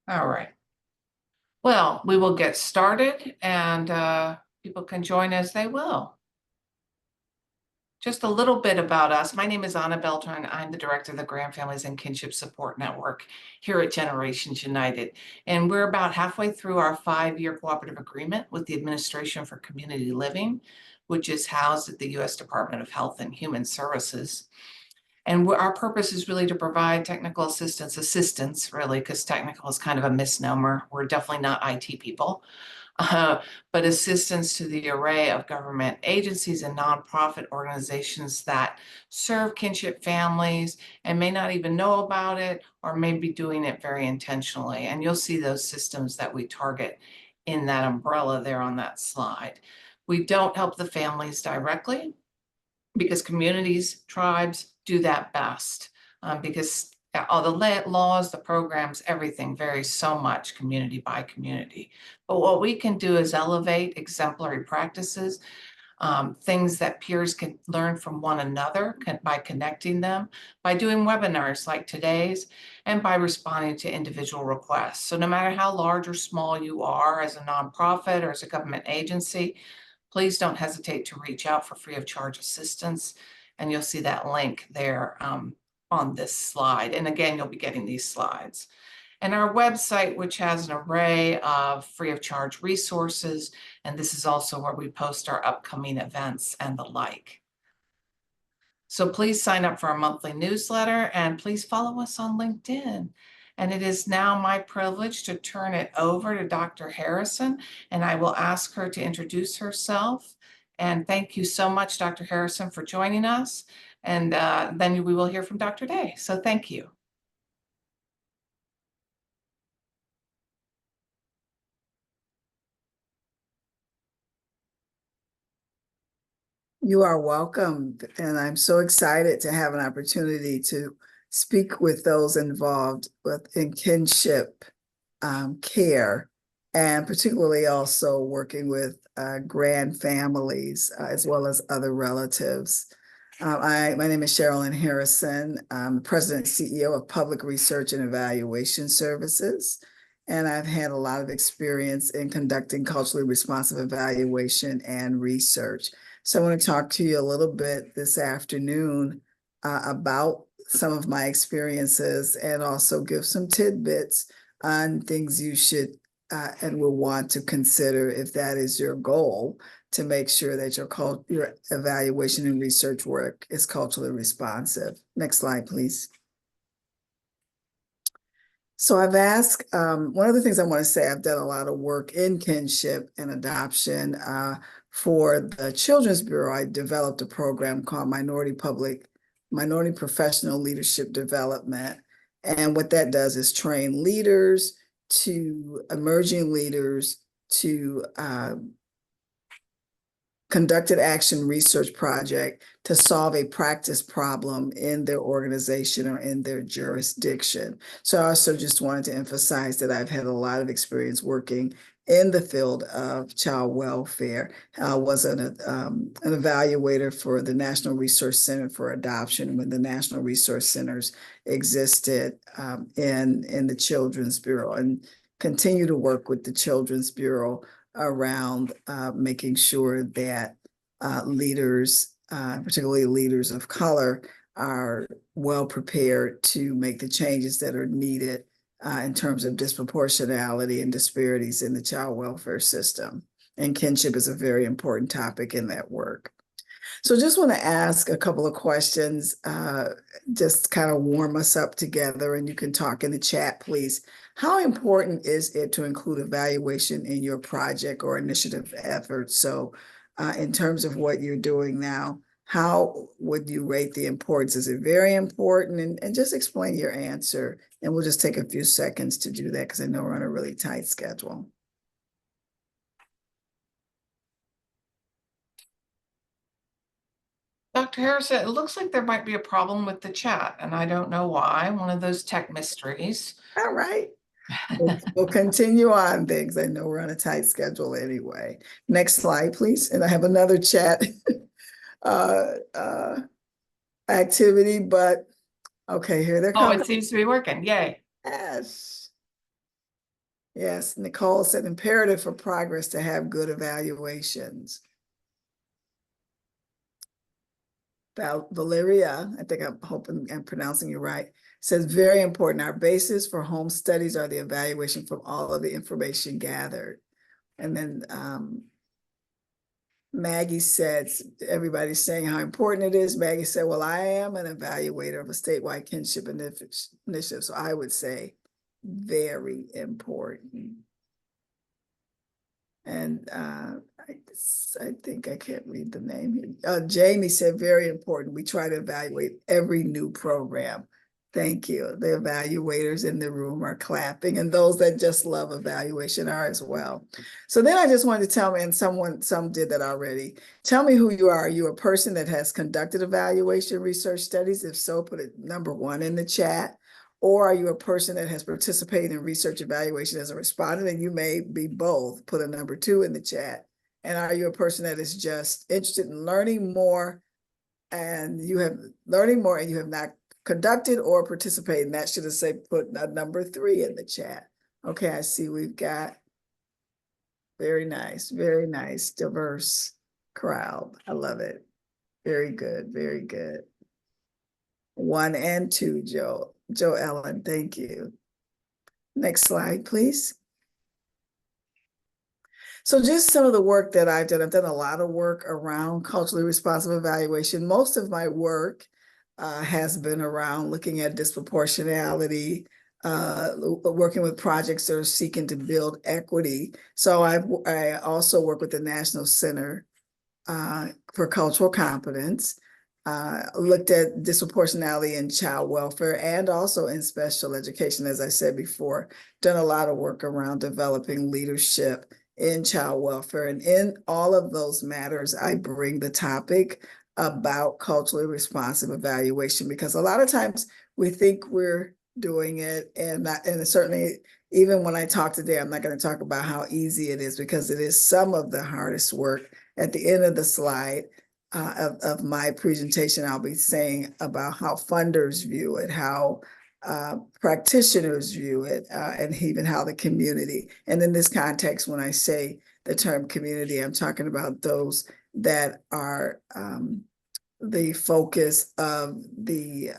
All right. Well, we will get started and people can join as they will. Just a little bit about us. My name is Anna Beltran. I'm the director of the Grand Families and Kinship Support Network here at Generations United. And we're about halfway through our 5-year cooperative agreement with the Administration for Community Living, which is housed at the U.S. Department of Health and Human Services. And our purpose is really to provide technical assistance really, because technical is kind of a misnomer. We're definitely not IT people, but assistance to the array of government agencies and nonprofit organizations that serve kinship families and may not even know about it or may be doing it very intentionally. And you'll see those systems that we target in that umbrella there on that slide. We don't help the families directly, because communities, tribes do that best, because all the laws, the programs, everything varies so much community by community. But what we can do is elevate exemplary practices, things that peers can learn from one another by connecting them, by doing webinars like today's, and by responding to individual requests. So no matter how large or small you are as a nonprofit or as a government agency, please don't hesitate to reach out for free of charge assistance. And you'll see that link there on this slide. And again, you'll be getting these slides. And our website, which has an array of free of charge resources. And this is also where we post our upcoming events and the like. So please sign up for our monthly newsletter and please follow us on LinkedIn. And it is now my privilege to turn it over to Dr. Harrison, and I will ask her to introduce herself. And thank you so much, Dr. Harrison, for joining us. And then we will hear from Dr. Day. So thank you. You are welcome, and I'm so excited to have an opportunity to speak with those involved in kinship care, and particularly also working with grand families as well as other relatives. My name is Sharonlyn Harrison. I'm the President and CEO of Public Research and Evaluation Services, and I've had a lot of experience in conducting culturally responsive evaluation and research. So I want to talk to you a little bit this afternoon about some of my experiences and also give some tidbits on things you should and will want to consider if that is your goal, to make sure that your evaluation and research work is culturally responsive. Next slide, please. So I've asked, one of the things I want to say, I've done a lot of work in kinship and adoption. For the Children's Bureau, I developed a program called Minority Professional Leadership Development. And what that does is train leaders emerging leaders to conducted action research project to solve a practice problem in their organization or in their jurisdiction. So I also just wanted to emphasize that I've had a lot of experience working in the field of child welfare. I was an evaluator for the National Resource Center for Adoption when the National Resource Centers existed in the Children's Bureau, and continue to work with the Children's Bureau around making sure that leaders, particularly leaders of color, are well prepared to make the changes that are needed in terms of disproportionality and disparities in the child welfare system. And kinship is a very important topic in that work. So just want to ask a couple of questions, just kind of warm us up together, and you can talk in the chat, please. How important is it to include evaluation in your project or initiative efforts? So in terms of what you're doing now, how would you rate the importance? Is it very important? And just explain your answer. And we'll just take a few seconds to do that because I know we're on a really tight schedule. Dr. Harrison, it looks like there might be a problem with the chat, and I don't know why. One of those tech mysteries. All right. We'll continue on things. I know we're on a tight schedule anyway. Next slide, please. And I have another chat activity, but okay, here they're coming. Oh, it seems to be working. Yay. Yes. Yes, Nicole said imperative for progress to have good evaluations. Valeria, I think I'm hoping I'm pronouncing you right, says very important. Our basis for home studies are the evaluation from all of the information gathered. And then Maggie said, everybody's saying how important it is. Maggie said, well, I am an evaluator of a statewide kinship initiative. So I would say very important. And I think I can't read the name here. Jamie said, very important. We try to evaluate every new program. Thank you. The evaluators in the room are clapping, and those that just love evaluation are as well. So then I just wanted to tell me, and some did that already. Tell me who you are. Are you a person that has conducted evaluation research studies? If so, put it number 1 in the chat. Or are you a person that has participated in research evaluation as a respondent? And you may be both. Put a number 2 in the chat. And are you a person that is just interested in learning more and you have not conducted or participated? And that should have said put a number 3 in the chat. Okay, I see we've got very nice, diverse crowd. I love it. Very good, very good. 1 and 2, Joe Ellen, thank you. Next slide, please. So just some of the work that I've done a lot of work around culturally responsive evaluation. Most of my work has been around looking at disproportionality, working with projects that are seeking to build equity. So I also work with the National Center for Cultural Competence, looked at disproportionality in child welfare and also in special education. As I said before, done a lot of work around developing leadership in child welfare. And in all of those matters, I bring the topic about culturally responsive evaluation, because a lot of times we think we're doing it, and certainly even when I talk today, I'm not going to talk about how easy it is, because it is some of the hardest work. At the end of the slide of my presentation, I'll be saying about how funders view it, how practitioners view it, and even how the community. And in this context, when I say the term community, I'm talking about those that are the focus of the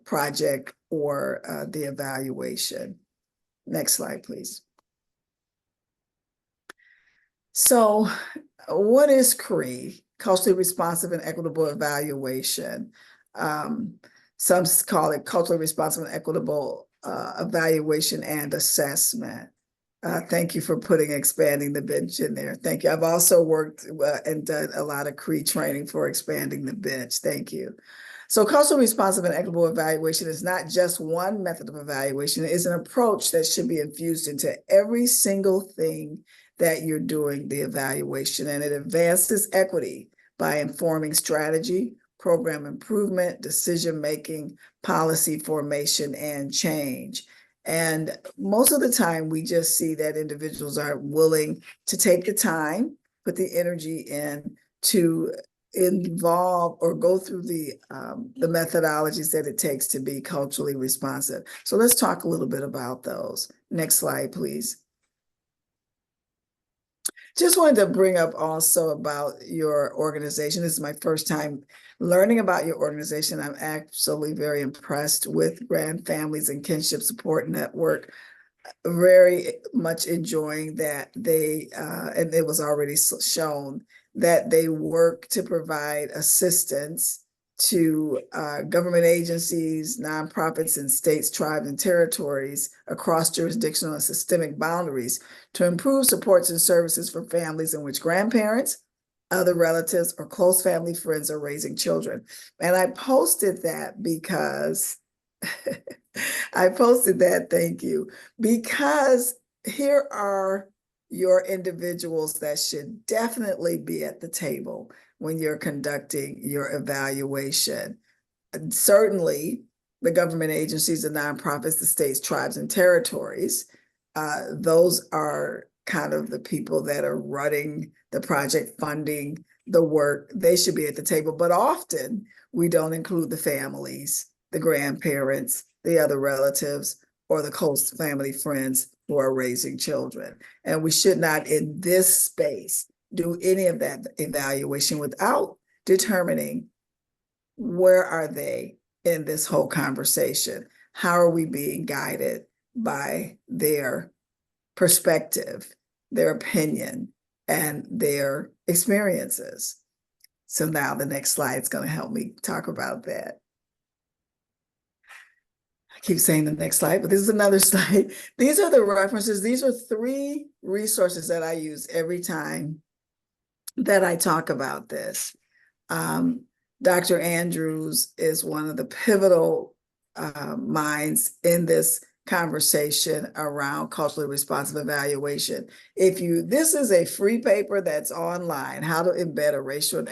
project or the evaluation. Next slide, please. So what is CRE? Culturally responsive and equitable evaluation. Some call it culturally responsive and equitable evaluation and assessment. Thank you for expanding the bench in there. Thank you. I've also worked and done a lot of CRE training for expanding the bench. Thank you. So culturally responsive and equitable evaluation is not just one method of evaluation. It is an approach that should be infused into every single thing that you're doing the evaluation, and it advances equity by informing strategy, program improvement, decision-making, policy formation, and change. And most of the time, we just see that individuals are willing to take the time, put the energy in to involve or go through the methodologies that it takes to be culturally responsive. So let's talk a little bit about those. Next slide, please. Just wanted to bring up also about your organization. This is my first time learning about your organization. I'm absolutely very impressed with Grand Families and Kinship Support Network. Very much enjoying that they, and it was already shown, that they work to provide assistance to government agencies, nonprofits, and states, tribes, and territories across jurisdictional and systemic boundaries to improve supports and services for families in which grandparents, other relatives, or close family friends are raising children. And I posted that because thank you, because here are your individuals that should definitely be at the table when you're conducting your evaluation. And certainly the government agencies, the nonprofits, the states, tribes, and territories, those are kind of the people that are running the project, funding the work. They should be at the table, but often we don't include the families, the grandparents, the other relatives, or the close family friends who are raising children. And we should not, in this space, do any of that evaluation without determining where are they in this whole conversation? How are we being guided by their perspective, their opinion, and their experiences? So now the next slide is going to help me talk about that. I keep saying the next slide, but this is another slide. These are the references. These are 3 resources that I use every time that I talk about this. Dr. Andrews is one of the pivotal minds in this conversation around culturally responsive evaluation. This is a free paper that's online, How to Embed a Racial and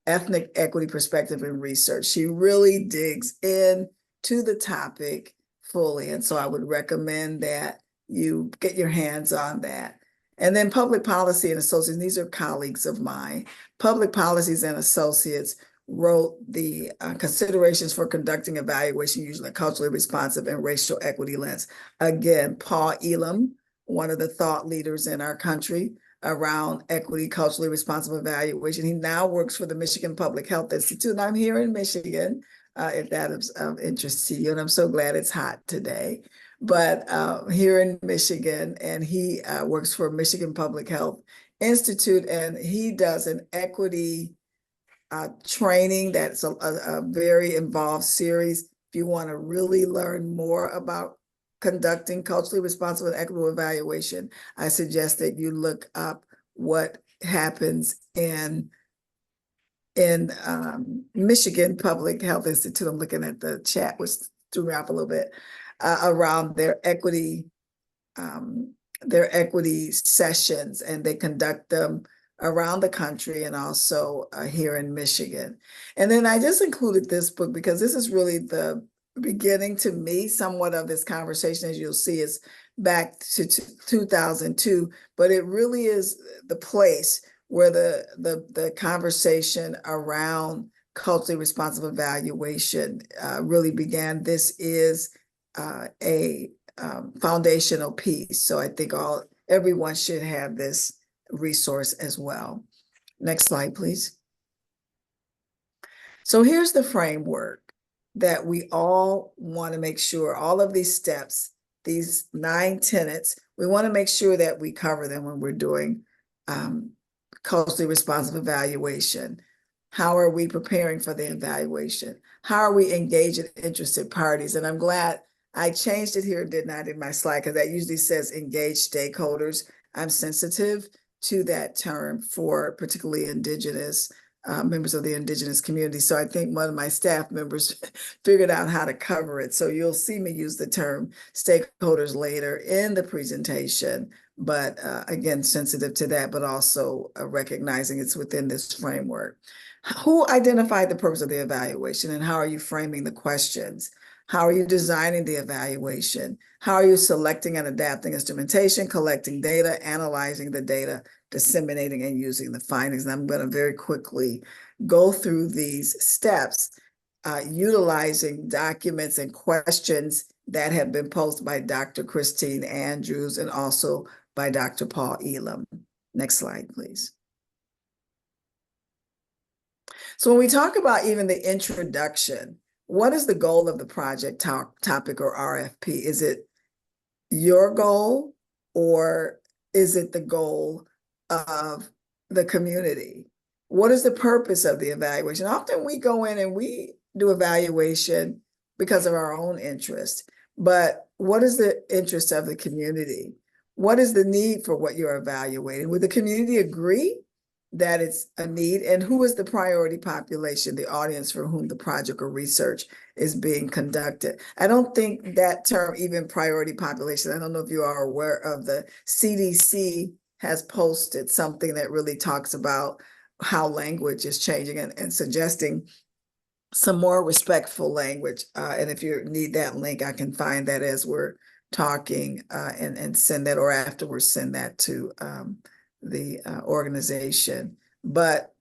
Ethnic Equity Perspective in Research. She really digs in to the topic fully. And so I would recommend that you get your hands on that. And then Public Policy and Associates, these are colleagues of mine. Public Policies and Associates wrote the considerations for conducting evaluation using a culturally responsive and racial equity lens. Again, Paul Elam, one of the thought leaders in our country around equity, culturally responsive evaluation. He now works for the Michigan Public Health Institute, and I'm here in Michigan, if that is of interest to you, and I'm so glad it's hot today. But here in Michigan, and he works for Michigan Public Health Institute, and he does an equity training that's a very involved series. If you want to really learn more about conducting culturally responsible and equitable evaluation, I suggest that you look up what happens in Michigan Public Health Institute. I'm looking at the chat, which threw me off a little bit, around their equity sessions, and they conduct them around the country and also here in Michigan. And then I just included this book because this is really the beginning to me somewhat of this conversation. As you'll see, is back to 2002, but it really is the place where the conversation around culturally responsive evaluation really began. This is a foundational piece. So I think everyone should have this resource as well. Next slide, please. So here's the framework that we all want to make sure, all of these steps, these 9 tenets, we want to make sure that we cover them when we're doing culturally responsive evaluation. How are we preparing for the evaluation? How are we engaging interested parties? And I'm glad I changed it here, did not, in my slide, because that usually says engage stakeholders. I'm sensitive to that term for particularly Indigenous members of the Indigenous community. So I think one of my staff members figured out how to cover it. So you'll see me use the term stakeholders later in the presentation, but again, sensitive to that, but also recognizing it's within this framework. Who identified the purpose of the evaluation, and how are you framing the questions? How are you designing the evaluation? How are you selecting and adapting instrumentation, collecting data, analyzing the data, disseminating and using the findings? And I'm going to very quickly go through these steps, utilizing documents and questions that have been posted by Dr. Christine Andrews and also by Dr. Paul Elam. Next slide, please. So when we talk about even the introduction, what is the goal of the project topic or RFP? Is it your goal, or is it the goal of the community? What is the purpose of the evaluation? Often we go in and we do evaluation because of our own interest, but what is the interest of the community? What is the need for what you're evaluating? Would the community agree that it's a need? And who is the priority population, the audience for whom the project or research is being conducted? I don't think that term, even priority population, I don't know if you are aware of, the CDC has posted something that really talks about how language is changing and suggesting some more respectful language. And if you need that link, I can find that as we're talking and send that, or afterwards send that to the organization. But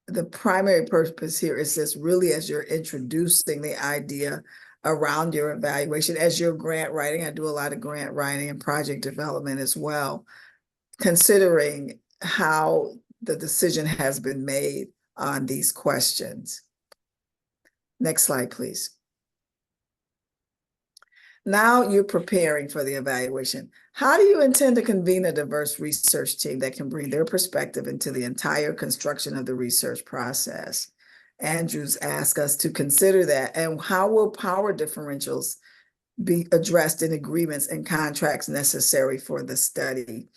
the primary purpose here is this, really, as you're introducing the idea around your evaluation as you're grant writing. I do a lot of grant writing and project development as well, considering how the decision has been made on these questions. Next slide, please. Now you're preparing for the evaluation. How do you intend to convene a diverse research team that can bring their perspective into the entire construction of the research process? Andrews asked us to consider that. And how will power differentials be addressed in agreements and contracts necessary for the study?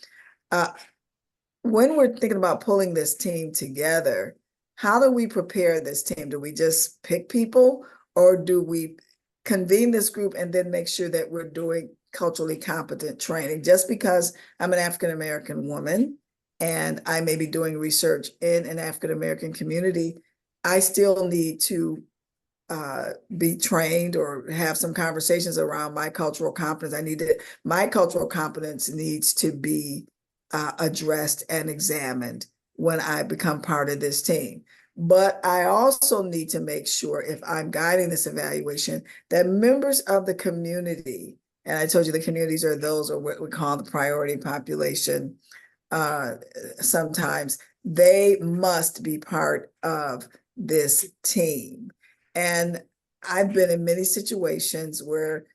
When we're thinking about pulling this team together, how do we prepare this team? Do we just pick people, or do we convene this group and then make sure that we're doing culturally competent training? Just because I'm an African-American woman and I may be doing research in an African-American community, I still need to be trained or have some conversations around my cultural competence. My cultural competence needs to be addressed and examined when I become part of this team. But I also need to make sure, if I'm guiding this evaluation, that members of the community, and I told you the communities are those, or what we call the priority population, sometimes they must be part of this team. And I've been in many situations where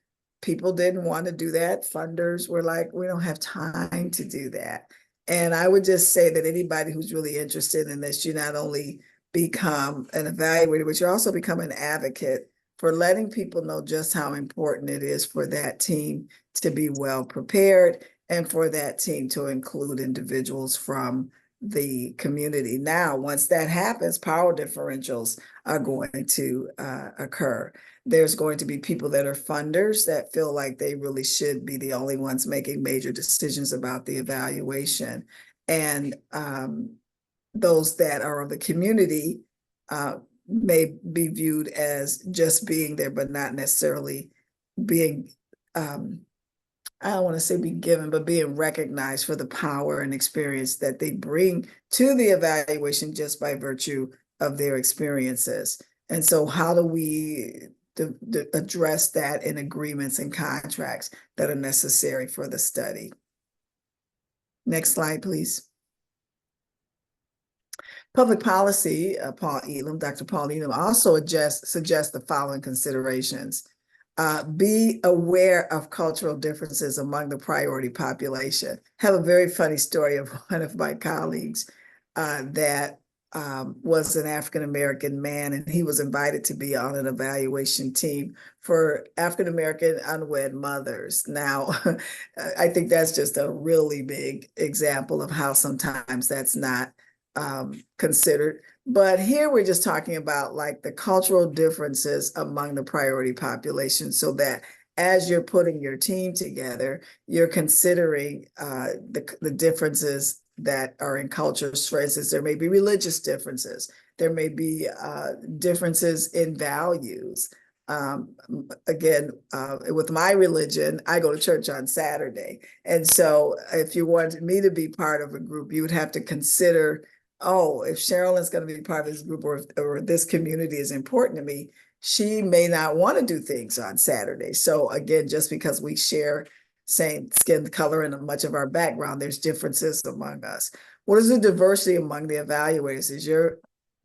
people didn't want to do that. Funders were like, we don't have time to do that. And I would just say that anybody who's really interested in this, you not only become an evaluator, but you also become an advocate for letting people know just how important it is for that team to be well prepared and for that team to include individuals from the community. Now, once that happens, power differentials are going to occur. There's going to be people that are funders that feel like they really should be the only ones making major decisions about the evaluation. And those that are of the community may be viewed as just being there, but not necessarily being, I don't want to say be given, but being recognized for the power and experience that they bring to the evaluation just by virtue of their experiences. And so how do we address that in agreements and contracts that are necessary for the study? Next slide, please. Public policy, Dr. Paul Elam also suggests the following considerations. Be aware of cultural differences among the priority population. Have a very funny story of one of my colleagues that was an African-American man, and he was invited to be on an evaluation team for African-American unwed mothers. Now, I think that's just a really big example of how sometimes that's not considered. But here we're just talking about like the cultural differences among the priority population, so that as you're putting your team together, you're considering the differences that are in cultures. For instance, there may be religious differences. There may be differences in values. Again, with my religion, I go to church on Saturday. And so if you wanted me to be part of a group, you would have to consider, oh, if Sharonlyn's going to be part of this group, or this community is important to me, she may not want to do things on Saturday. So again, just because we share same skin color and much of our background, there's differences among us. What is the diversity among the evaluators?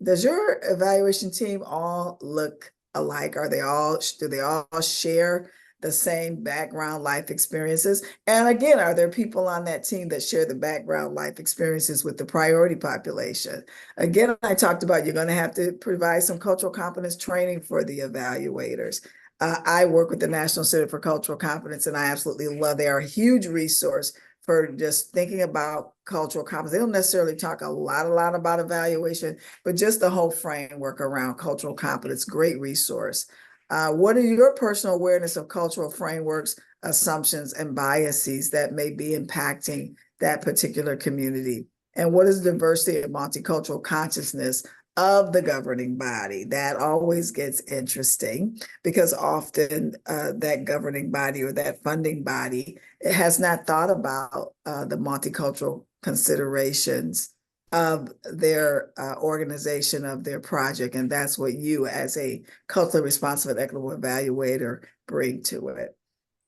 Does your evaluation team all look alike? Do they all share the same background life experiences? And again, are there people on that team that share the background life experiences with the priority population? Again, I talked about you're going to have to provide some cultural competence training for the evaluators. I work with the National Center for Cultural Competence, and I absolutely love, they are a huge resource for just thinking about cultural competence. They don't necessarily talk a lot about evaluation, but just the whole framework around cultural competence, great resource. What are your personal awareness of cultural frameworks, assumptions, and biases that may be impacting that particular community? And what is diversity and multicultural consciousness of the governing body? That always gets interesting, because often that governing body or that funding body has not thought about the multicultural considerations of their organization of their project. And that's what you as a culturally responsive and equitable evaluator bring to it.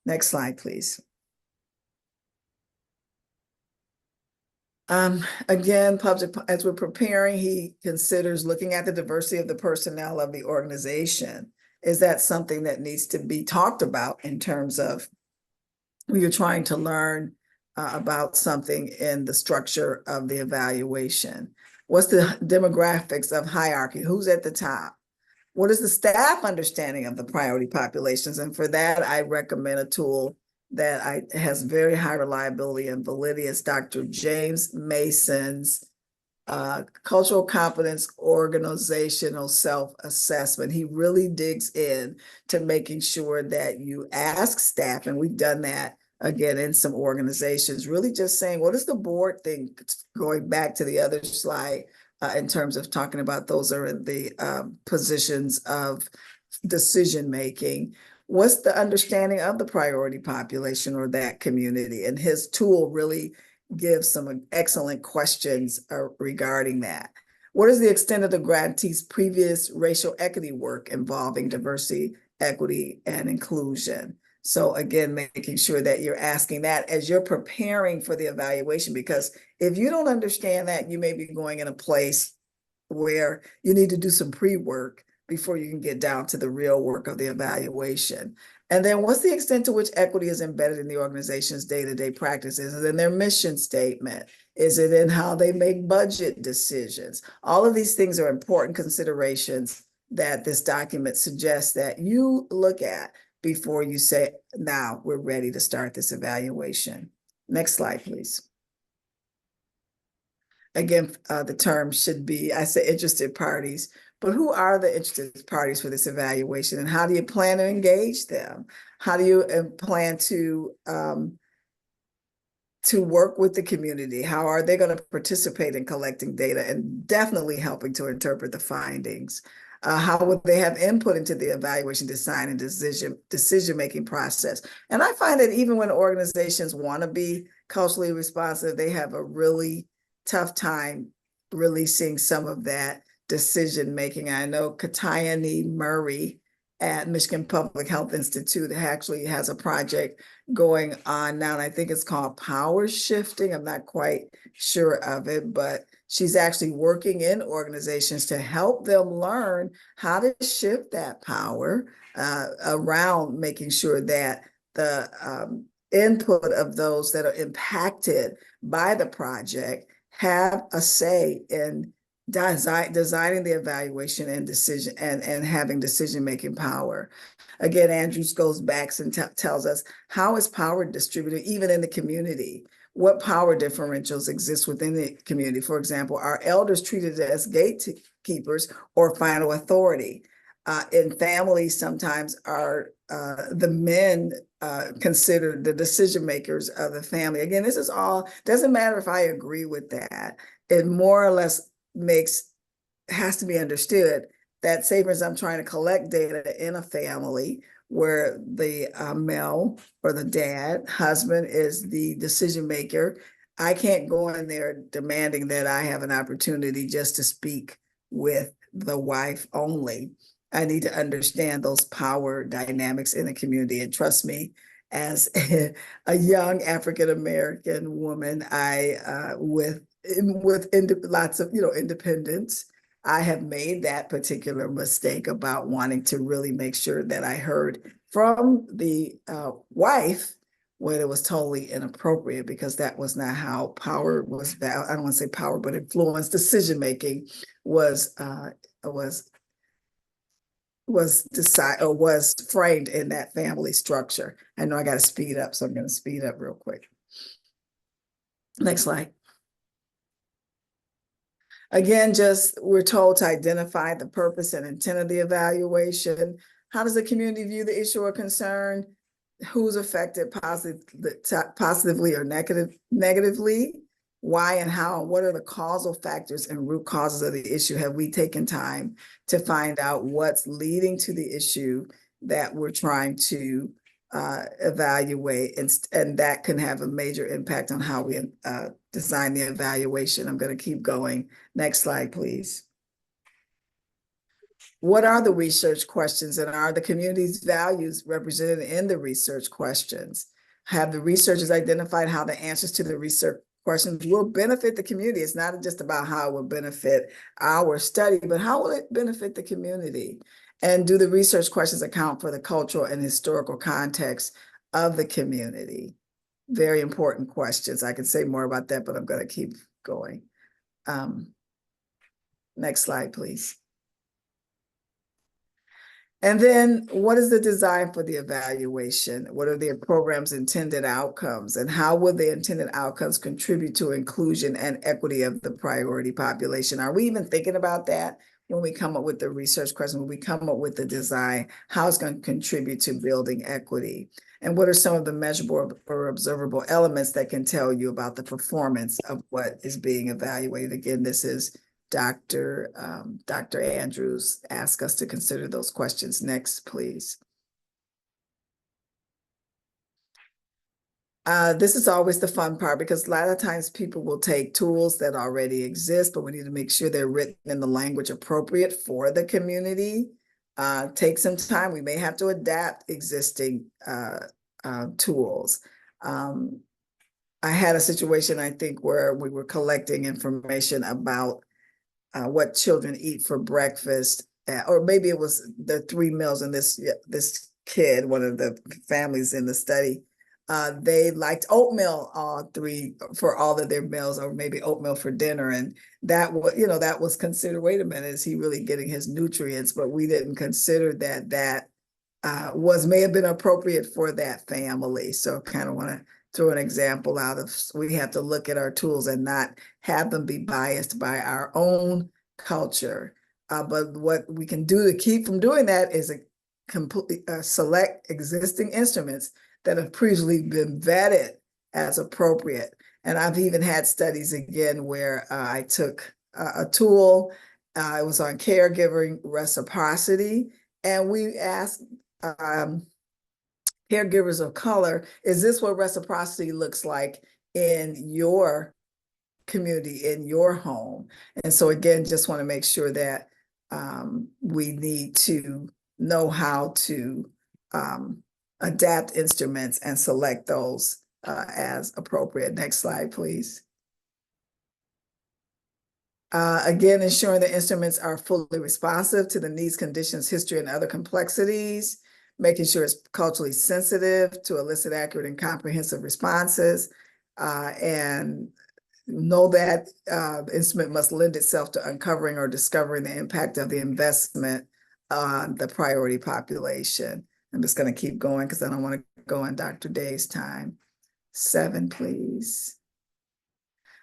Next slide, please. Again, public, as we're preparing, he considers looking at the diversity of the personnel of the organization. Is that something that needs to be talked about in terms of when you're trying to learn about something in the structure of the evaluation? What's the demographics of hierarchy? Who's at the top? What is the staff understanding of the priority populations? And for that, I recommend a tool that has very high reliability and validity. It's Dr. James Mason's cultural competence organizational self-assessment. He really digs in to making sure that you ask staff, and we've done that again in some organizations, really just saying, what does the board think, going back to the other slide, in terms of talking about those are in the positions of decision-making. What's the understanding of the priority population or that community? And his tool really gives some excellent questions regarding that. What is the extent of the grantee's previous racial equity work involving diversity, equity, and inclusion? So again, making sure that you're asking that as you're preparing for the evaluation, because if you don't understand that, you may be going in a place where you need to do some pre-work before you can get down to the real work of the evaluation. And then what's the extent to which equity is embedded in the organization's day-to-day practices? Is it in their mission statement? Is it in how they make budget decisions? All of these things are important considerations that this document suggests that you look at before you say, now we're ready to start this evaluation. Next slide, please. Again, the term should be, I say interested parties, but who are the interested parties for this evaluation, and how do you plan to engage them? How do you plan to work with the community? How are they going to participate in collecting data and definitely helping to interpret the findings? How would they have input into the evaluation design and decision-making process? And I find that even when organizations want to be culturally responsive, they have a really tough time releasing some of that decision-making. I know Katayani Murray at Michigan Public Health Institute actually has a project going on now, and I think it's called Power Shifting. I'm not quite sure of it, but she's actually working in organizations to help them learn how to shift that power around making sure that the input of those that are impacted by the project have a say in designing the evaluation and decision and having decision-making power. Again, Andrews goes back and tells us, how is power distributed even in the community? What power differentials exist within the community? For example, are elders treated as gatekeepers or final authority? In families, sometimes are the men considered the decision makers of the family. Again, this is all, doesn't matter if I agree with that. It more or less has to be understood that, say, for example, I'm trying to collect data in a family where the male or the dad, husband is the decision maker. I can't go in there demanding that I have an opportunity just to speak with the wife only. I need to understand those power dynamics in the community. And trust me, as a young African-American woman, with lots of, independence, I have made that particular mistake about wanting to really make sure that I heard from the wife when it was totally inappropriate, because that was not how power was, I don't want to say power, but influence decision-making was framed in that family structure. I know I got to speed up, so I'm going to speed up real quick. Next slide. Again, we're told to identify the purpose and intent of the evaluation. How does the community view the issue or concern? Who's affected positively or negatively? Why and how? What are the causal factors and root causes of the issue? Have we taken time to find out what's leading to the issue that we're trying to evaluate, and that can have a major impact on how we design the evaluation. I'm going to keep going. Next slide, please. What are the research questions, and are the community's values represented in the research questions? Have the researchers identified how the answers to the research questions will benefit the community? It's not just about how it will benefit our study, but how will it benefit the community? And do the research questions account for the cultural and historical context of the community? Very important questions. I could say more about that, but I'm going to keep going. Next slide, please. And then what is the design for the evaluation? What are the program's intended outcomes? And how will the intended outcomes contribute to inclusion and equity of the priority population? Are we even thinking about that when we come up with the research question, when we come up with the design, how it's going to contribute to building equity? And what are some of the measurable or observable elements that can tell you about the performance of what is being evaluated? Again, this is Dr. Andrews asked us to consider those questions. Next, please. This is always the fun part, because a lot of times people will take tools that already exist, but we need to make sure they're written in the language appropriate for the community. Take some time. We may have to adapt existing tools. I had a situation, I think, where we were collecting information about what children eat for breakfast, or maybe it was the 3 meals. And this kid, one of the families in the study, they liked oatmeal for all of their meals, or maybe oatmeal for dinner. And that was, that was considered, wait a minute, is he really getting his nutrients? But we didn't consider that may have been appropriate for that family. So kind of want to throw an example out of, we have to look at our tools and not have them be biased by our own culture. But what we can do to keep from doing that is select existing instruments that have previously been vetted as appropriate. And I've even had studies, again, where I took a tool, it was on caregiving reciprocity, and we asked caregivers of color, is this what reciprocity looks like in your community, in your home? And so again, just want to make sure that we need to know how to adapt instruments and select those as appropriate. Next slide, please. Again, ensuring the instruments are fully responsive to the needs, conditions, history, and other complexities, making sure it's culturally sensitive to elicit accurate and comprehensive responses, and know that the instrument must lend itself to uncovering or discovering the impact of the investment on the priority population. I'm just going to keep going because I don't want to go on Dr. Day's time. 7, please.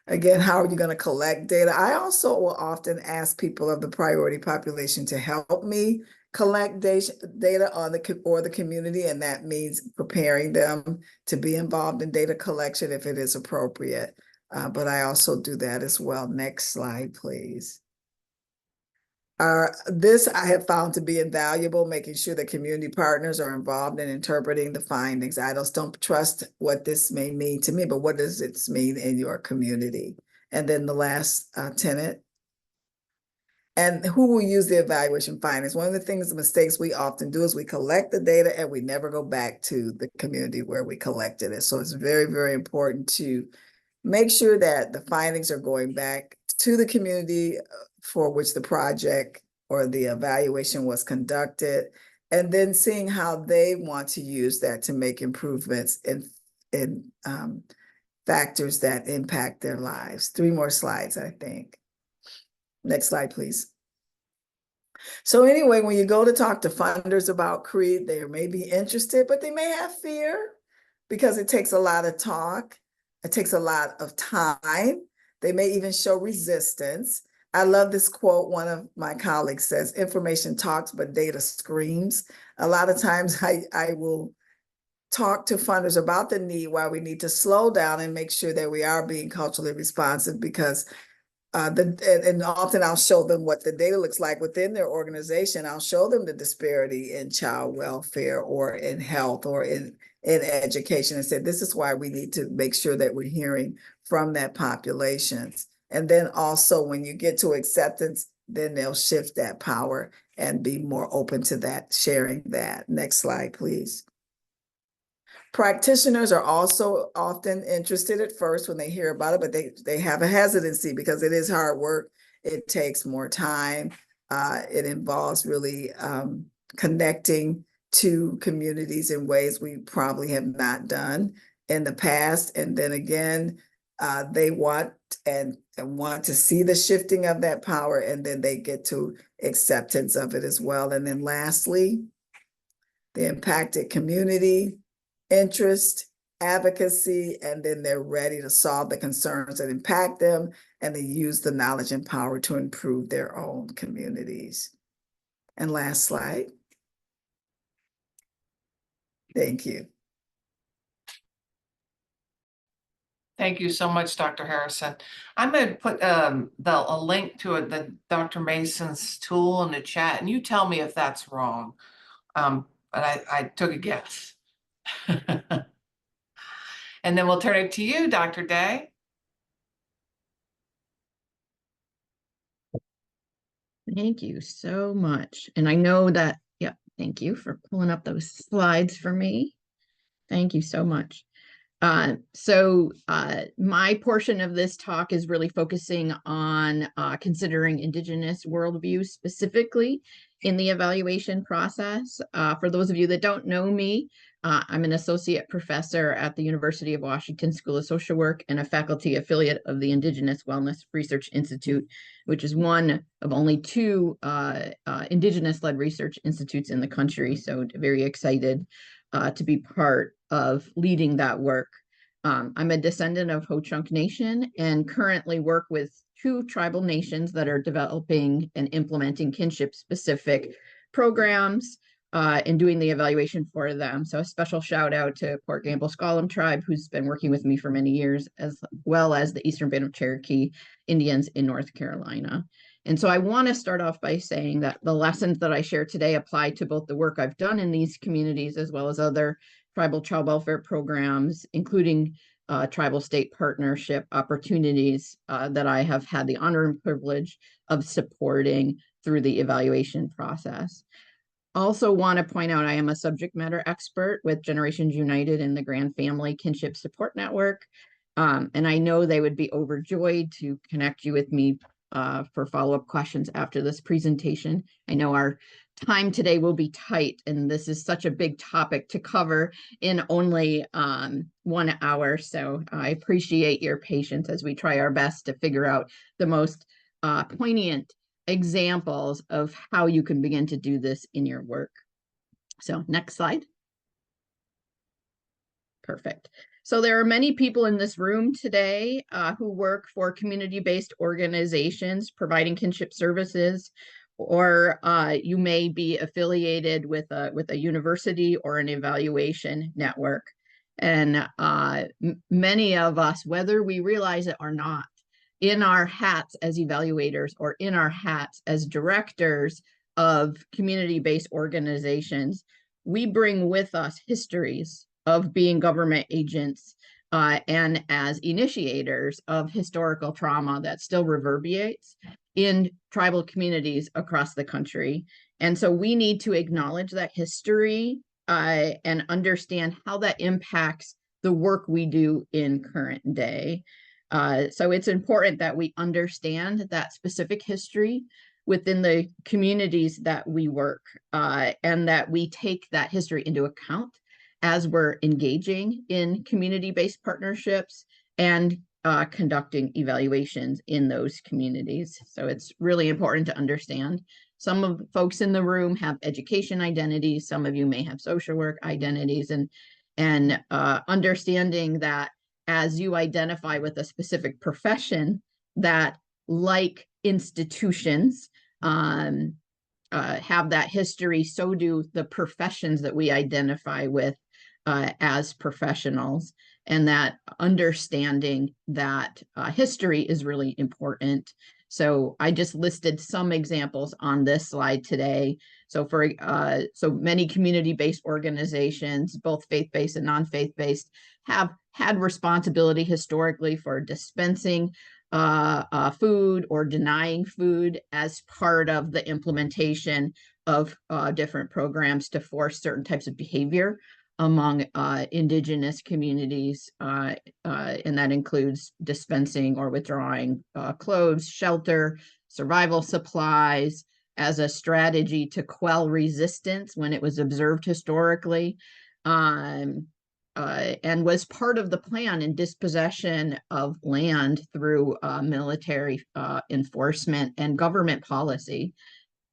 Again, how are you going to collect data? I also will often ask people of the priority population to help me collect data on the community, and that means preparing them to be involved in data collection if it is appropriate. But I also do that as well. Next slide, please. This I have found to be invaluable, making sure that community partners are involved in interpreting the findings. I just don't trust what this may mean to me, but what does it mean in your community? And then the last tenet. And who will use the evaluation findings? One of the mistakes we often do is we collect the data and we never go back to the community where we collected it. So it's very, very important to make sure that the findings are going back to the community for which the project or the evaluation was conducted, and then seeing how they want to use that to make improvements in factors that impact their lives. 3 more slides, I think. Next slide, please. So anyway, when you go to talk to funders about CREED, they may be interested, but they may have fear because it takes a lot of talk. It takes a lot of time. They may even show resistance. I love this quote. One of my colleagues says, information talks, but data screams. A lot of times I will talk to funders about the need, why we need to slow down and make sure that we are being culturally responsive, because and often I'll show them what the data looks like within their organization. I'll show them the disparity in child welfare or in health or in in education and said, this is why we need to make sure that we're hearing from that populations. And then also when you get to acceptance, then they'll shift that power and be more open to that, sharing that. Next slide, please. Practitioners are also often interested at first when they hear about it, but they have a hesitancy because it is hard work. It takes more time. It involves really connecting to communities in ways we probably have not done in the past. And then again, they want and want to see the shifting of that power, and then they get to acceptance of it as well. And then lastly, the impacted community, interest, advocacy, and then they're ready to solve the concerns that impact them, and they use the knowledge and power to improve their own communities. And last slide. Thank you. Thank you so much, Dr. Harrison. I'm going to put a link to the Dr. Mason's tool in the chat, and you tell me if that's wrong. But I took a guess. And then we'll turn it to you, Dr. Day. Thank you so much. And I know that, yeah, thank you for pulling up those slides for me. Thank you so much. My portion of this talk is really focusing on considering Indigenous worldview specifically in the evaluation process. For those of you that don't know me, I'm an associate professor at the University of Washington School of Social Work and a faculty affiliate of the Indigenous Wellness Research Institute, which is one of only two Indigenous-led research institutes in the country. So very excited to be part of leading that work. I'm a descendant of Ho-Chunk Nation and currently work with two tribal nations that are developing and implementing kinship-specific programs and doing the evaluation for them. So a special shout out to Port Gamble-Skollam tribe, who's been working with me for many years, as well as the Eastern Band of Cherokee Indians in North Carolina. And so I want to start off by saying that the lessons that I share today apply to both the work I've done in these communities as well as other tribal child welfare programs, including tribal state partnership opportunities that I have had the honor and privilege of supporting through the evaluation process. Also want to point out I am a subject matter expert with Generations United and the Grand Family Kinship Support Network. And I know they would be overjoyed to connect you with me for follow-up questions after this presentation. I know our time today will be tight, and this is such a big topic to cover in only 1 hour. So I appreciate your patience as we try our best to figure out the most poignant examples of how you can begin to do this in your work. So next slide. Perfect. So there are many people in this room today who work for community-based organizations providing kinship services, or you may be affiliated with a university or an evaluation network. And many of us, whether we realize it or not, in our hats as evaluators or in our hats as directors of community-based organizations, we bring with us histories of being government agents and as initiators of historical trauma that still reverberates in tribal communities across the country. And so we need to acknowledge that history and understand how that impacts the work we do in current day. So it's important that we understand that specific history within the communities that we work and that we take that history into account as we're engaging in community-based partnerships and conducting evaluations in those communities. So it's really important to understand. Some of the folks in the room have education identities. Some of you may have social work identities, and understanding that as you identify with a specific profession, that like institutions have that history, so do the professions that we identify with as professionals, and that understanding that history is really important So I just listed some examples on this slide today. So so many community-based organizations, both faith-based and non-faith-based, have had responsibility historically for dispensing food or denying food as part of the implementation of different programs to force certain types of behavior among Indigenous communities, and that includes dispensing or withdrawing clothes, shelter, survival supplies, as a strategy to quell resistance when it was observed historically, and was part of the plan in dispossession of land through military enforcement and government policy.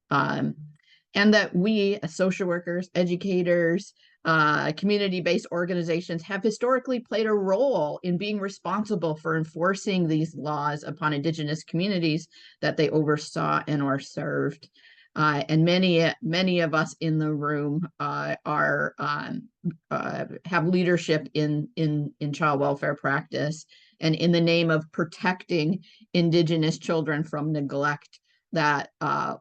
And that we, as social workers, educators, community-based organizations, have historically played a role in being responsible for enforcing these laws upon Indigenous communities that they oversaw and or served. And many of us in the room have leadership in child welfare practice, and in the name of protecting Indigenous children from neglect that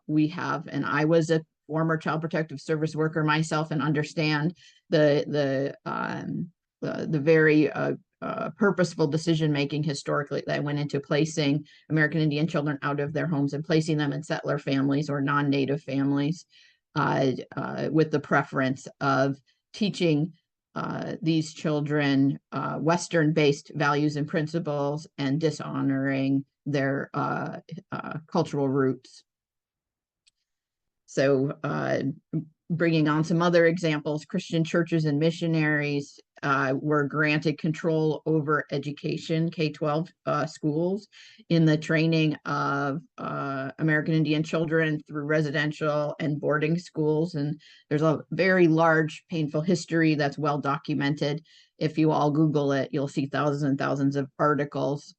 we have. And I was a former child protective service worker myself, and understand the very purposeful decision making historically that went into placing American Indian children out of their homes and placing them in settler families or non-native families, with the preference of teaching these children Western-based values and principles and dishonoring their cultural roots. So bringing on some other examples, Christian churches and missionaries were granted control over education, K-12 schools, in the training of American Indian children through residential and boarding schools. And there's a very large, painful history that's well documented. If you all Google it, you'll see thousands and thousands of articles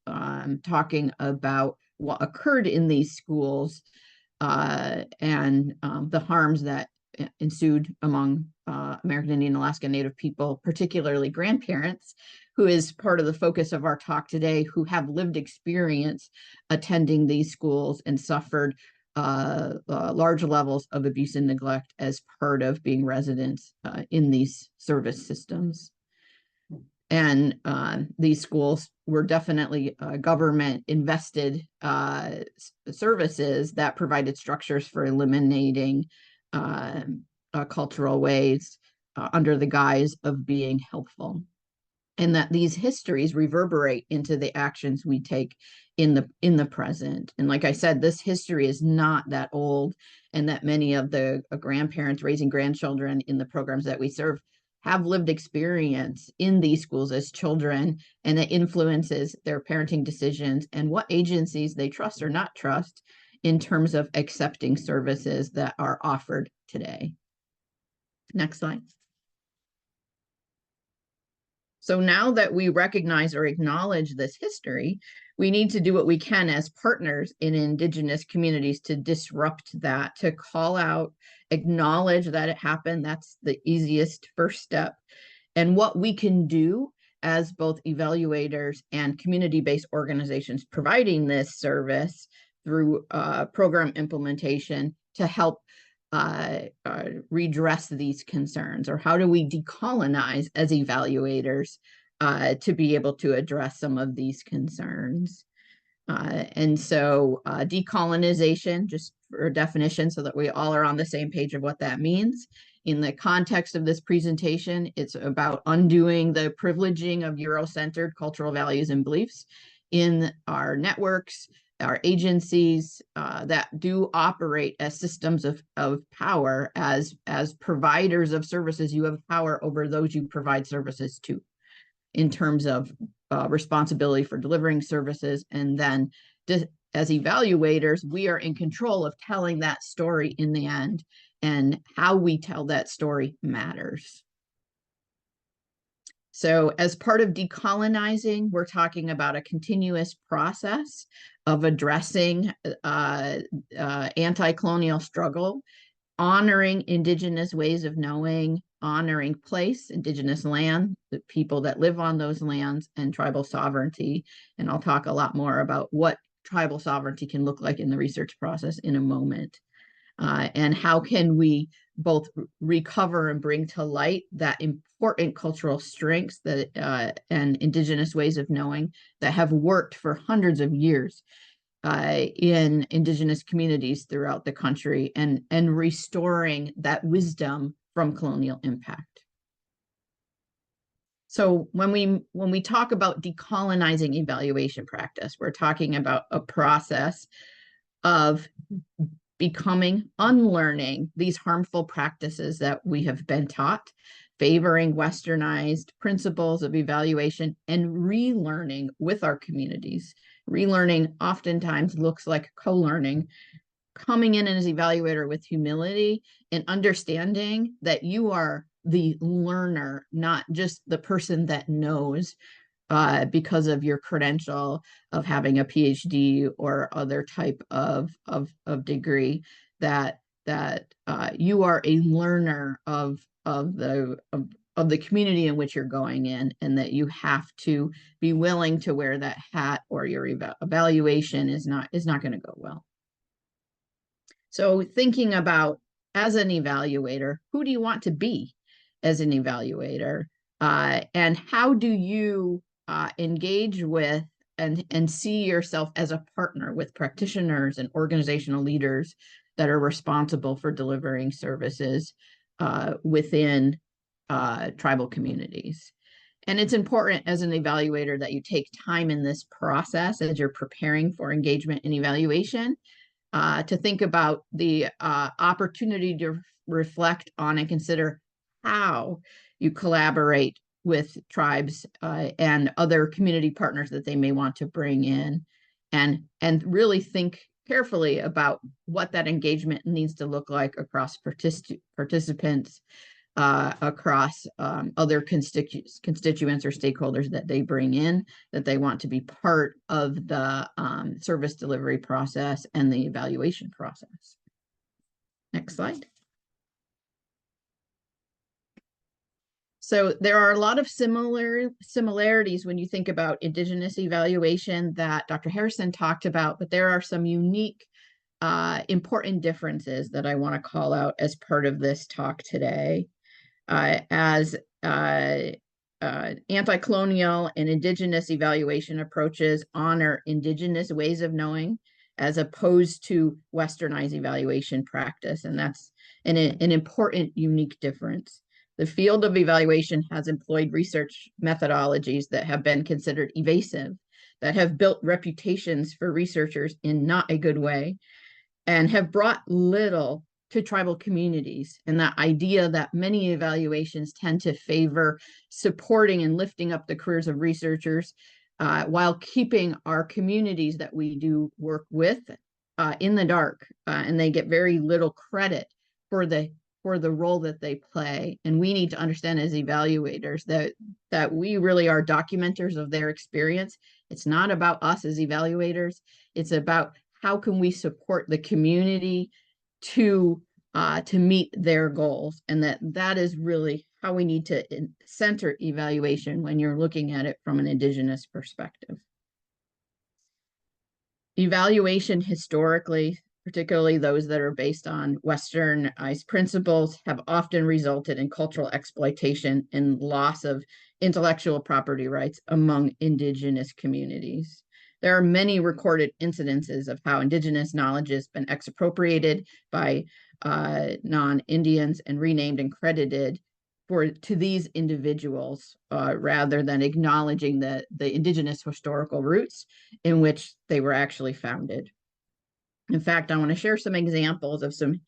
talking about what occurred in these schools, and the harms that ensued among American Indian, Alaska Native people, particularly grandparents, who is part of the focus of our talk today, who have lived experience attending these schools and suffered large levels of abuse and neglect as part of being residents in these service systems. And these schools were definitely government invested services that provided structures for eliminating cultural ways under the guise of being helpful. And that these histories reverberate into the actions we take in the present. And like I said, this history is not that old, and that many of the grandparents raising grandchildren in the programs that we serve have lived experience in these schools as children, and it influences their parenting decisions and what agencies they trust or not trust in terms of accepting services that are offered today. Next slide. So now that we recognize or acknowledge this history, we need to do what we can as partners in Indigenous communities to disrupt that, to call out, acknowledge that it happened. That's the easiest first step. And what we can do as both evaluators and community-based organizations providing this service through program implementation to help redress these concerns, or how do we decolonize as evaluators to be able to address some of these concerns. And so decolonization, just for definition so that we all are on the same page of what that means. In the context of this presentation, it's about undoing the privileging of Eurocentered cultural values and beliefs in our networks, our agencies that do operate as systems of power. As providers of services, you have power over those you provide services to, in terms of responsibility for delivering services. And then as evaluators, we are in control of telling that story in the end, and how we tell that story matters. So as part of decolonizing, we're talking about a continuous process of addressing anti-colonial struggle, honoring Indigenous ways of knowing, honoring place, Indigenous land, the people that live on those lands, and tribal sovereignty. And I'll talk a lot more about what tribal sovereignty can look like in the research process in a moment. And how can we both recover and bring to light that important cultural strengths that and Indigenous ways of knowing that have worked for hundreds of years in Indigenous communities throughout the country, and restoring that wisdom from colonial impact. So when we talk about decolonizing evaluation practice, we're talking about a process of unlearning these harmful practices that we have been taught, favoring westernized principles of evaluation, and relearning with our communities. Relearning oftentimes looks like co-learning, coming in as evaluator with humility and understanding that you are the learner, not just the person that knows because of your credential of having a PhD or other type of degree, that you are a learner of the community in which you're going in, and that you have to be willing to wear that hat, or your evaluation is not going to go well. So thinking about, as an evaluator, who do you want to be as an evaluator? And how do you engage with and see yourself as a partner with practitioners and organizational leaders that are responsible for delivering services within tribal communities? And it's important as an evaluator that you take time in this process as you're preparing for engagement and evaluation to think about the opportunity to reflect on and consider how you collaborate with tribes and other community partners that they may want to bring in, and really think carefully about what that engagement needs to look like across participants, across other constituents or stakeholders that they bring in, that they want to be part of the service delivery process and the evaluation process. Next slide. So there are a lot of similarities when you think about Indigenous evaluation that Dr. Harrison talked about, but there are some unique, important differences that I want to call out as part of this talk today. As anti-colonial and Indigenous evaluation approaches honor Indigenous ways of knowing, as opposed to Westernized evaluation practice, and that's an important, unique difference. The field of evaluation has employed research methodologies that have been considered evasive, that have built reputations for researchers in not a good way, and have brought little to tribal communities. And that idea that many evaluations tend to favor supporting and lifting up the careers of researchers while keeping our communities that we do work with in the dark, and they get very little credit for the role that they play. And we need to understand as evaluators that we really are documenters of their experience. It's not about us as evaluators. It's about how can we support the community to meet their goals, and that is really how we need to center evaluation when you're looking at it from an Indigenous perspective. Evaluation historically, particularly those that are based on Westernized principles, have often resulted in cultural exploitation and loss of intellectual property rights among Indigenous communities. There are many recorded incidences of how Indigenous knowledge has been expropriated by non-Indians and renamed and credited to these individuals rather than acknowledging the Indigenous historical roots in which they were actually founded. In fact, I want to share some examples of some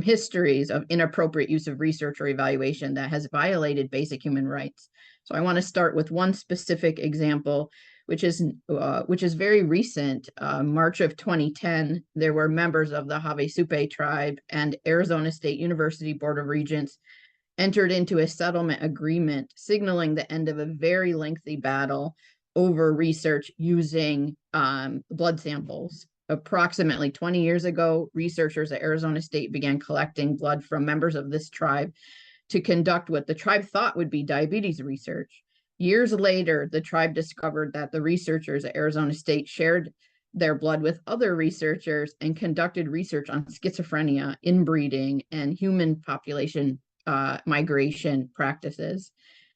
histories of inappropriate use of research or evaluation that has violated basic human rights. So I want to start with one specific example, which is very recent. March of 2010, there were members of the Havasupai tribe and Arizona State University Board of Regents entered into a settlement agreement signaling the end of a very lengthy battle over research using blood samples. Approximately 20 years ago, researchers at Arizona State began collecting blood from members of this tribe to conduct what the tribe thought would be diabetes research. Years later, the tribe discovered that the researchers at Arizona State shared their blood with other researchers and conducted research on schizophrenia, inbreeding, and human population migration practices.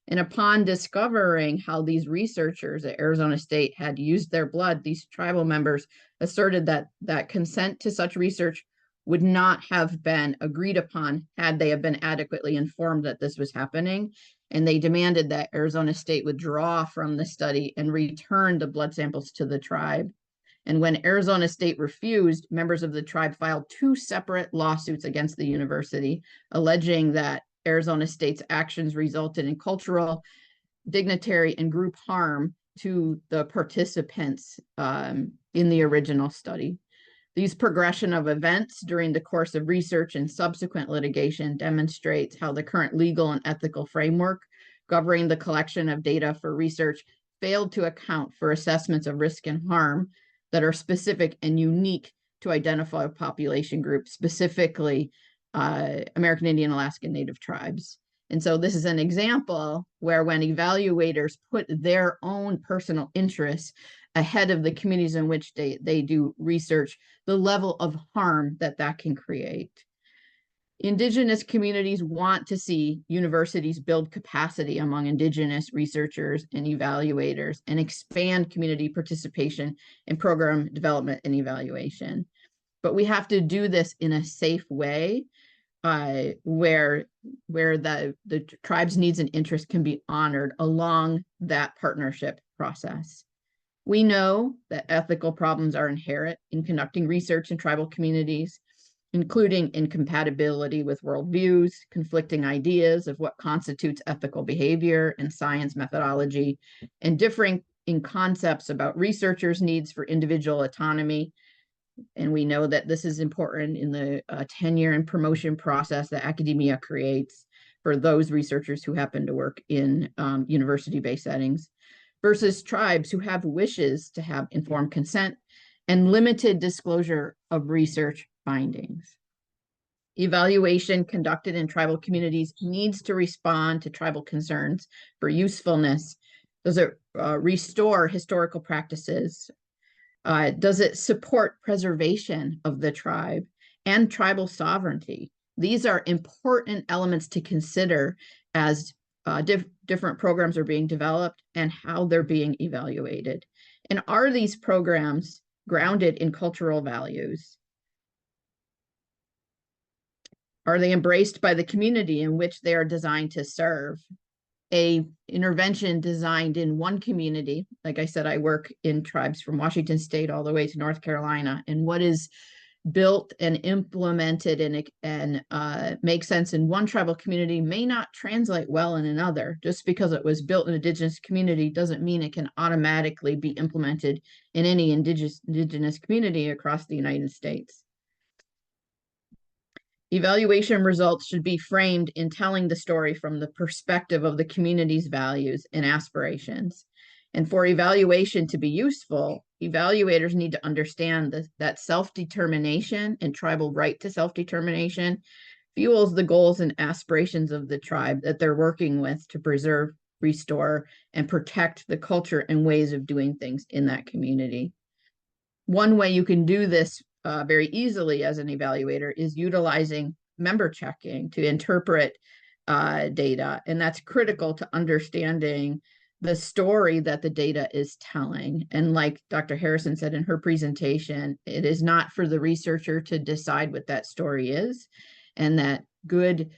And upon discovering how these researchers at Arizona State had used their blood, these tribal members asserted that consent to such research would not have been agreed upon had they have been adequately informed that this was happening. And they demanded that Arizona State withdraw from the study and return the blood samples to the tribe. And when Arizona State refused, members of the tribe filed 2 separate lawsuits against the university, alleging that Arizona State's actions resulted in cultural, dignitary, and group harm to the participants in the original study. These progression of events during the course of research and subsequent litigation demonstrates how the current legal and ethical framework governing the collection of data for research failed to account for assessments of risk and harm that are specific and unique to identify a population group, specifically American Indian, Alaskan Native tribes. And so this is an example where when evaluators put their own personal interests ahead of the communities in which they do research, the level of harm that can create. Indigenous communities want to see universities build capacity among Indigenous researchers and evaluators and expand community participation in program development and evaluation. But we have to do this in a safe way where the tribe's needs and interests can be honored along that partnership process. We know that ethical problems are inherent in conducting research in tribal communities, including incompatibility with worldviews, conflicting ideas of what constitutes ethical behavior and science methodology, and differing in concepts about researchers' needs for individual autonomy. And we know that this is important in the tenure and promotion process that academia creates for those researchers who happen to work in university-based settings, versus tribes who have wishes to have informed consent and limited disclosure of research findings. Evaluation conducted in tribal communities needs to respond to tribal concerns for usefulness. Does it restore historical practices? Does it support preservation of the tribe and tribal sovereignty? These are important elements to consider as different programs are being developed and how they're being evaluated. And are these programs grounded in cultural values? Are they embraced by the community in which they are designed to serve? A intervention designed in one community, like I said, I work in tribes from Washington State all the way to North Carolina, and what is built and implemented and makes sense in one tribal community may not translate well in another. Just because it was built in an Indigenous community doesn't mean it can automatically be implemented in any Indigenous community across the United States. Evaluation results should be framed in telling the story from the perspective of the community's values and aspirations. And for evaluation to be useful, evaluators need to understand that self-determination and tribal right to self-determination fuels the goals and aspirations of the tribe that they're working with to preserve, restore, and protect the culture and ways of doing things in that community. One way you can do this very easily as an evaluator is utilizing member checking to interpret data. And that's critical to understanding the story that the data is telling. And like Dr. Harrison said in her presentation, it is not for the researcher to decide what that story is, and that good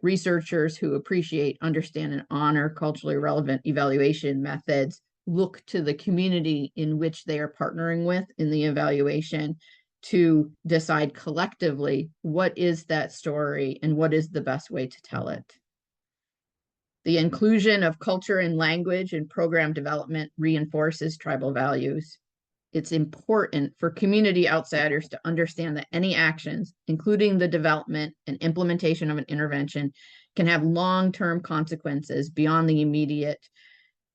researchers who appreciate, understand, and honor culturally relevant evaluation methods look to the community in which they are partnering with in the evaluation to decide collectively what is that story and what is the best way to tell it. The inclusion of culture and language in program development reinforces tribal values. It's important for community outsiders to understand that any actions, including the development and implementation of an intervention, can have long-term consequences beyond the immediate,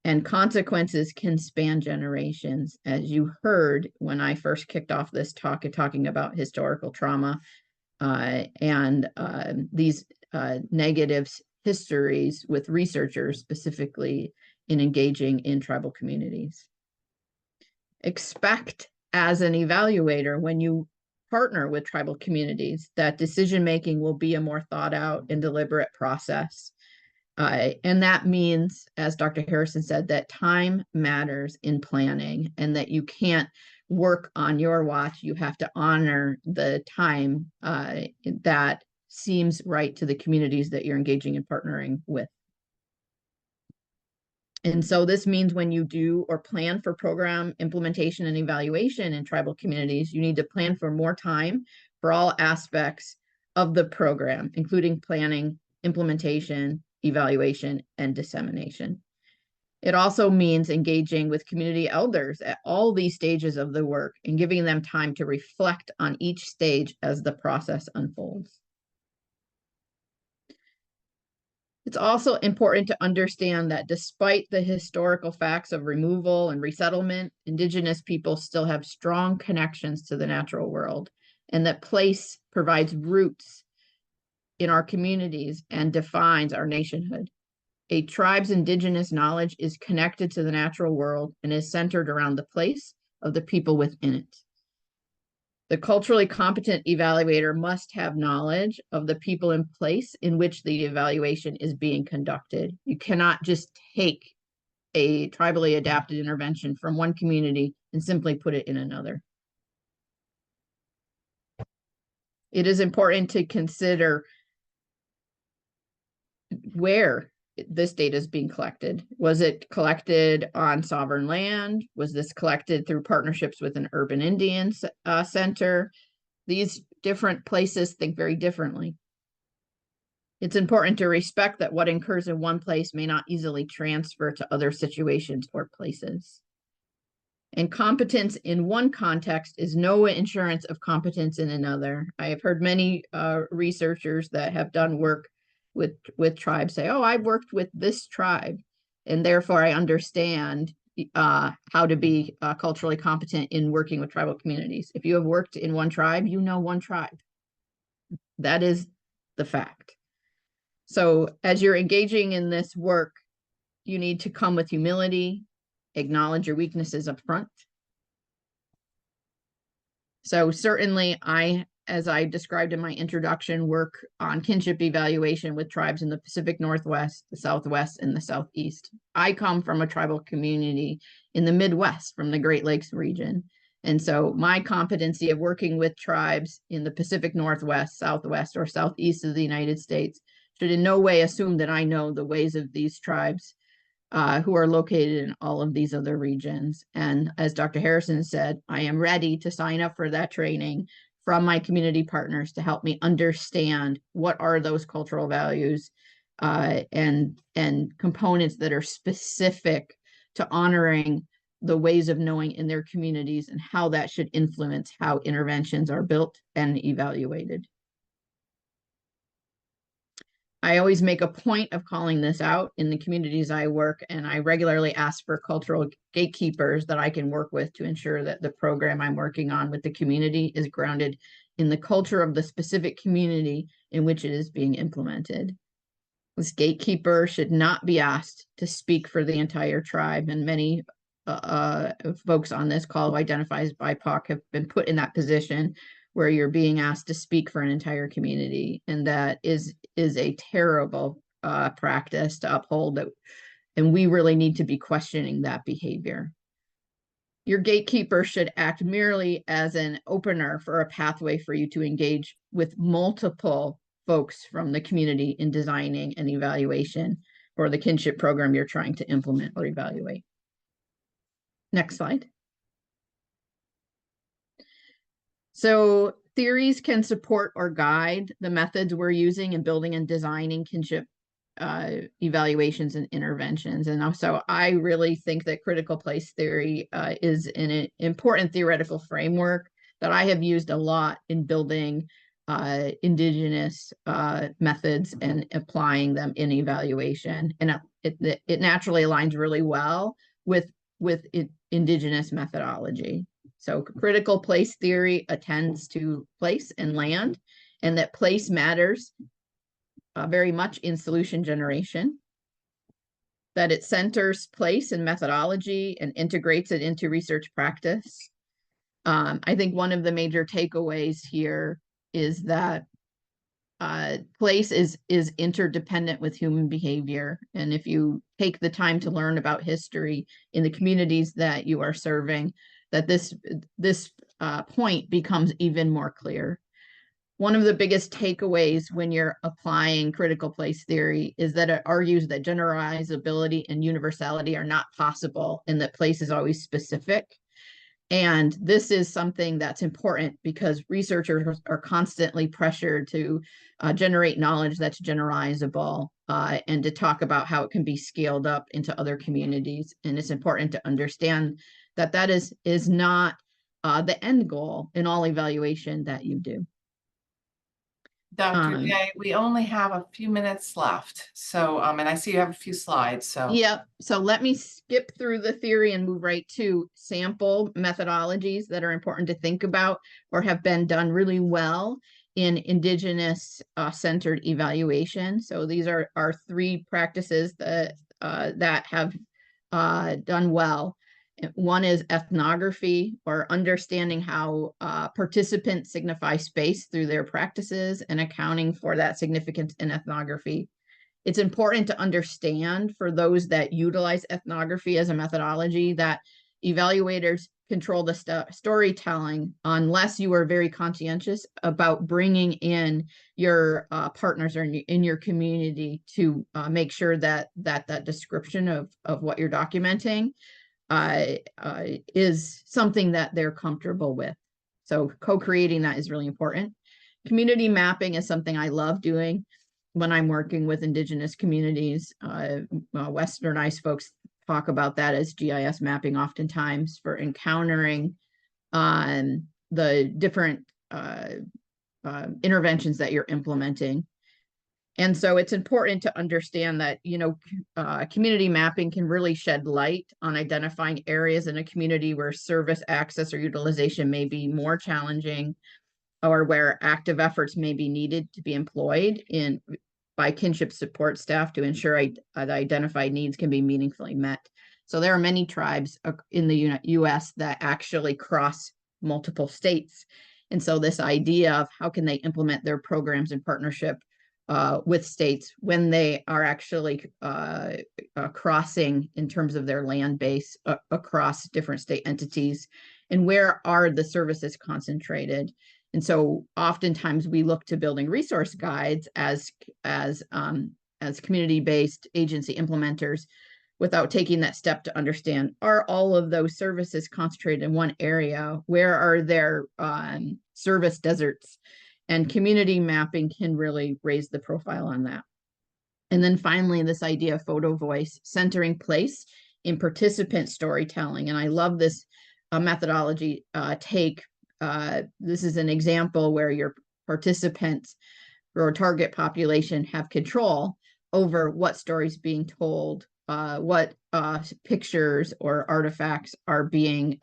and consequences can span generations. As you heard when I first kicked off this talk, talking about historical trauma and these negative histories with researchers, specifically in engaging in tribal communities. Expect as an evaluator, when you partner with tribal communities, that decision-making will be a more thought out and deliberate process. And that means, as Dr. Harrison said, that time matters in planning and that you can't work on your watch. You have to honor the time that seems right to the communities that you're engaging and partnering with. And so this means when you do or plan for program implementation and evaluation in tribal communities, you need to plan for more time for all aspects of the program, including planning, implementation, evaluation, and dissemination. It also means engaging with community elders at all these stages of the work and giving them time to reflect on each stage as the process unfolds. It's also important to understand that despite the historical facts of removal and resettlement, Indigenous people still have strong connections to the natural world, and that place provides roots in our communities and defines our nationhood. A tribe's Indigenous knowledge is connected to the natural world and is centered around the place of the people within it. The culturally competent evaluator must have knowledge of the people in place in which the evaluation is being conducted. You cannot just take a tribally adapted intervention from one community and simply put it in another. It is important to consider where this data is being collected. Was it collected on sovereign land? Was this collected through partnerships with an urban Indian center? These different places think very differently. It's important to respect that what occurs in one place may not easily transfer to other situations or places. And competence in one context is no insurance of competence in another. I have heard many researchers that have done work with tribes say, oh, I've worked with this tribe, and therefore I understand how to be culturally competent in working with tribal communities. If you have worked in one tribe, you know one tribe. That is the fact. So as you're engaging in this work, you need to come with humility, acknowledge your weaknesses up front. So certainly as I described in my introduction, work on kinship evaluation with tribes in the Pacific Northwest, the Southwest, and the Southeast. I come from a tribal community in the Midwest from the Great Lakes region. And so my competency of working with tribes in the Pacific Northwest, Southwest, or Southeast of the United States should in no way assume that I know the ways of these tribes who are located in all of these other regions. And as Dr. Harrison said, I am ready to sign up for that training from my community partners to help me understand what are those cultural values and components that are specific to honoring the ways of knowing in their communities and how that should influence how interventions are built and evaluated. I always make a point of calling this out in the communities I work, and I regularly ask for cultural gatekeepers that I can work with to ensure that the program I'm working on with the community is grounded in the culture of the specific community in which it is being implemented. This gatekeeper should not be asked to speak for the entire tribe, and many folks on this call who identify as BIPOC have been put in that position where you're being asked to speak for an entire community, and that is a terrible practice to uphold, and we really need to be questioning that behavior. Your gatekeeper should act merely as an opener for a pathway for you to engage with multiple folks from the community in designing an evaluation for the kinship program you're trying to implement or evaluate. Next slide. So theories can support or guide the methods we're using in building and designing kinship evaluations and interventions. And also, I really think that critical place theory is an important theoretical framework that I have used a lot in building Indigenous methods and applying them in evaluation. And it naturally aligns really well with Indigenous methodology. So critical place theory attends to place and land, and that place matters very much in solution generation, that it centers place and methodology and integrates it into research practice, I think one of the major takeaways here is that place is interdependent with human behavior. And if you take the time to learn about history in the communities that you are serving, that this point becomes even more clear. One of the biggest takeaways when you're applying critical place theory is that it argues that generalizability and universality are not possible and that place is always specific. And this is something that's important because researchers are constantly pressured to generate knowledge that's generalizable and to talk about how it can be scaled up into other communities. And it's important to understand that that is not the end goal in all evaluation that you do. Dr. Day, we only have a few minutes left. So, and I see you have a few slides, so. Yep. So let me skip through the theory and move right to sample methodologies that are important to think about or have been done really well in Indigenous centered evaluation. So these are our 3 practices that that have done well. One is ethnography, or understanding how participants signify space through their practices and accounting for that significance in ethnography. It's important to understand for those that utilize ethnography as a methodology that evaluators control the storytelling unless you are very conscientious about bringing in your partners or in your community to make sure that that description of what you're documenting is something that they're comfortable with. So co-creating that is really important. Community mapping is something I love doing when I'm working with Indigenous communities. Westernized folks talk about that as GIS mapping oftentimes for encountering the different interventions that you're implementing. And so it's important to understand that, you know, community mapping can really shed light on identifying areas in a community where service access or utilization may be more challenging, or where active efforts may be needed to be employed by kinship support staff to ensure that identified needs can be meaningfully met. So there are many tribes in the US that actually cross multiple states. And so this idea of how can they implement their programs in partnership with states when they are actually crossing in terms of their land base across different state entities, and where are the services concentrated. And so oftentimes we look to building resource guides as community-based agency implementers without taking that step to understand, are all of those services concentrated in one area? Where are their service deserts? And community mapping can really raise the profile on that. And then finally, this idea of photo voice, centering place in participant storytelling. And I love this methodology this is an example where your participants or target population have control over what stories being told, what pictures or artifacts are being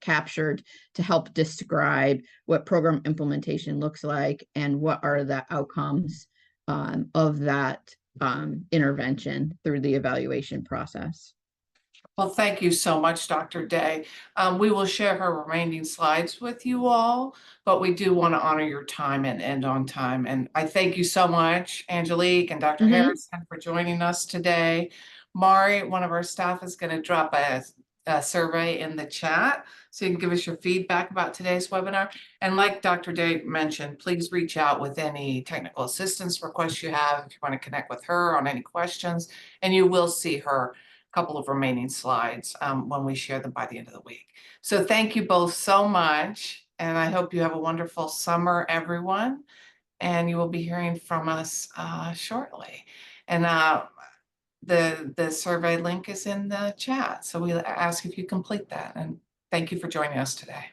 captured to help describe what program implementation looks like and what are the outcomes of that intervention through the evaluation process. Well, thank you so much, Dr. Day. We will share her remaining slides with you all, but we do want to honor your time and end on time. And I thank you so much, Angelique and Dr. Harrison, for joining us today. Mari, one of our staff, is going to drop a survey in the chat so you can give us your feedback about today's webinar. And like Dr. Day mentioned, please reach out with any technical assistance requests you have if you want to connect with her on any questions, and you will see her couple of remaining slides when we share them by the end of the week. So thank you both so much, and I hope you have a wonderful summer, everyone, and you will be hearing from us shortly. And the survey link is in the chat, so we ask if you complete that, and thank you for joining us today.